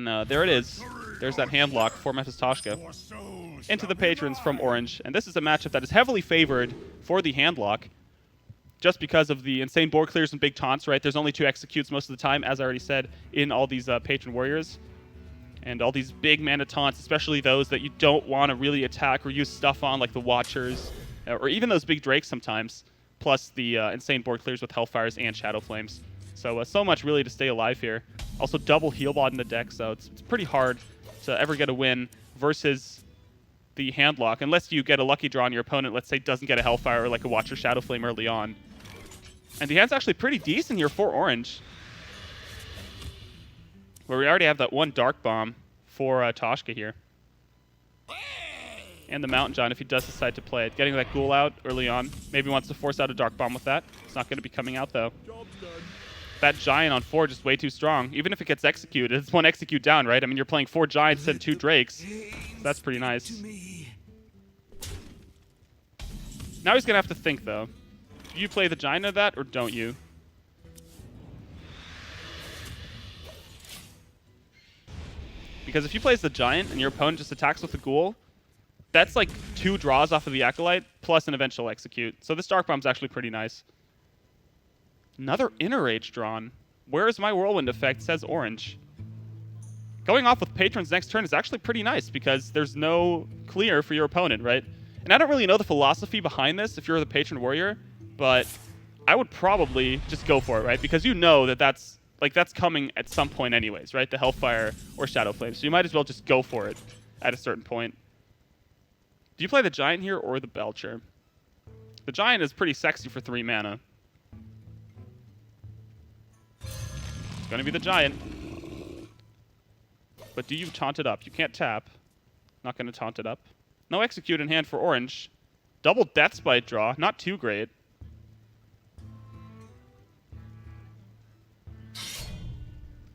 And there it is. There's that hand lock for MephisToshka into the patrons from Orange. And this is a matchup that is heavily favored for the hand lock just because of the insane board clears and big taunts, right? There's only 2 executes most of the time, as I already said, in all these patron warriors. And all these big mana taunts, especially those that you don't want to really attack or use stuff on, like the Watchers, or even those big Drakes sometimes, plus the insane board clears with Hellfires and Shadow Flames. So, so much really to stay alive here. Also, double heal bod in the deck, so it's pretty hard to ever get a win versus the hand lock, unless you get a lucky draw on your opponent, let's say doesn't get a Hellfire or like a Watcher Shadow Flame early on. And the hand's actually pretty decent here for Orange, where we already have that 1 Dark Bomb for Toshka here. And the Mountain Giant if he does decide to play it. Getting that Ghoul out early on. Maybe wants to force out a Dark Bomb with that. It's not going to be coming out, though. That Giant on 4 just way too strong. Even if it gets executed, it's 1 execute down, right? I mean, you're playing 4 Giants and 2 Drakes. So that's pretty nice. Now he's going to have to think, though. Do you play the Giant of that, or don't you? Because if you plays the Giant and your opponent just attacks with the Ghoul, that's like 2 draws off of the Acolyte plus an eventual execute. So this Dark Bomb's actually pretty nice. Another Inner Rage drawn. Where is my Whirlwind effect, says Orange. Going off with Patrons next turn is actually pretty nice because there's no clear for your opponent, right? And I don't really know the philosophy behind this if you're the Patron Warrior, but I would probably just go for it, right? Because you know that that's coming at some point anyways, right? The Hellfire or Shadow Flame. So you might as well just go for it at a certain point. Do you play the Giant here or the Belcher? The Giant is pretty sexy for 3 mana. It's going to be the Giant. But do you taunt it up? You can't tap. Not going to taunt it up. No execute in hand for Orange. Double Deathspite draw. Not too great.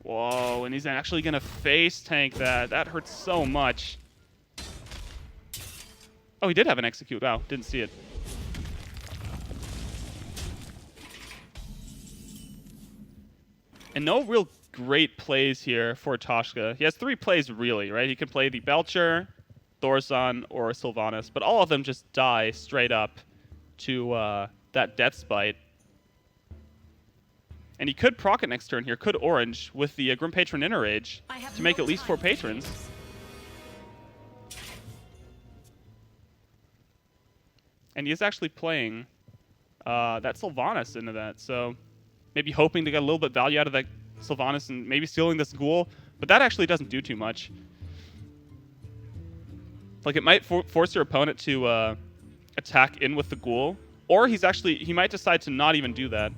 Whoa, and he's actually going to face tank that. That hurts so much. Oh, he did have an execute. Wow, didn't see it. And no real great plays here for Toshka. He has 3 plays, really, right? He can play the Belcher, Thorson, or Sylvanas, but all of them just die straight up to that Deathspite. And he could proc it next turn here, could Orange, with the Grim Patron Inner Rage to make at least 4 patrons. And he is actually playing that Sylvanas into that, so maybe hoping to get a little bit value out of that Sylvanas and maybe stealing this Ghoul, but that actually doesn't do too much. Like, it might force your opponent to attack in with the Ghoul, or he might decide to not even do that.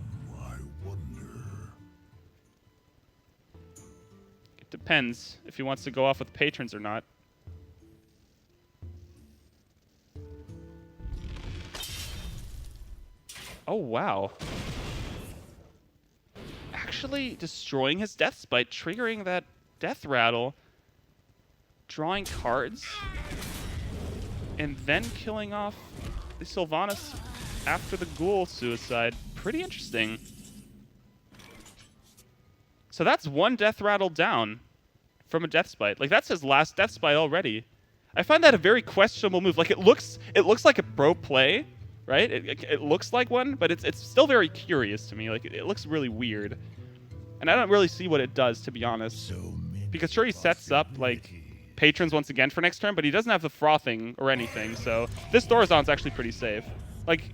It depends if he wants to go off with patrons or not. Oh, wow. Actually destroying his Deathspite, triggering that Death Rattle, drawing cards, and then killing off the Sylvanas after the Ghoul suicide. Pretty interesting. So that's 1 Death Rattle down from a Deathspite. Like, that's his last Deathspite already. I find that a very questionable move. Like, it looks like a pro play, right? It looks like one, but it's still very curious to me. Like, it looks really weird. And I don't really see what it does, to be honest. Because sure, he sets up, like, patrons once again for next turn, but he doesn't have the frothing or anything, so this Thorazon's actually pretty safe. Like,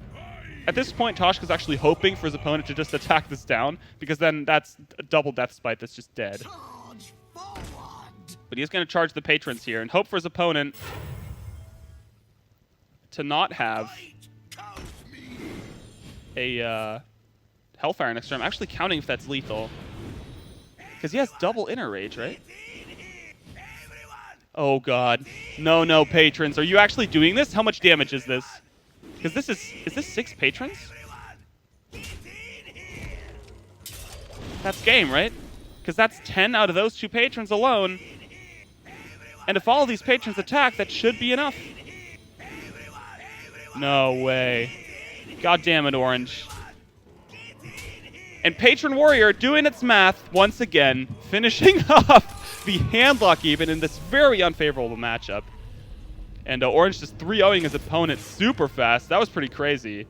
at this point, Toshka's actually hoping for his opponent to just attack this down, because then that's a double Deathspite that's just dead. But he's going to charge the patrons here and hope for his opponent to not have a Hellfire next turn. I'm actually counting if that's lethal. Because he has double Inner Rage, right? Oh, God. No, no, patrons. Are you actually doing this? How much damage is this? Because this is this 6 patrons? That's game, right? Because that's 10 out of those 2 patrons alone. And if all of these patrons attack, that should be enough. No way. God damn it, Orange. And Patron Warrior doing its math once again, finishing off the handlock even in this very unfavorable matchup. And Orange just 3-0ing his opponent super fast. That was pretty crazy.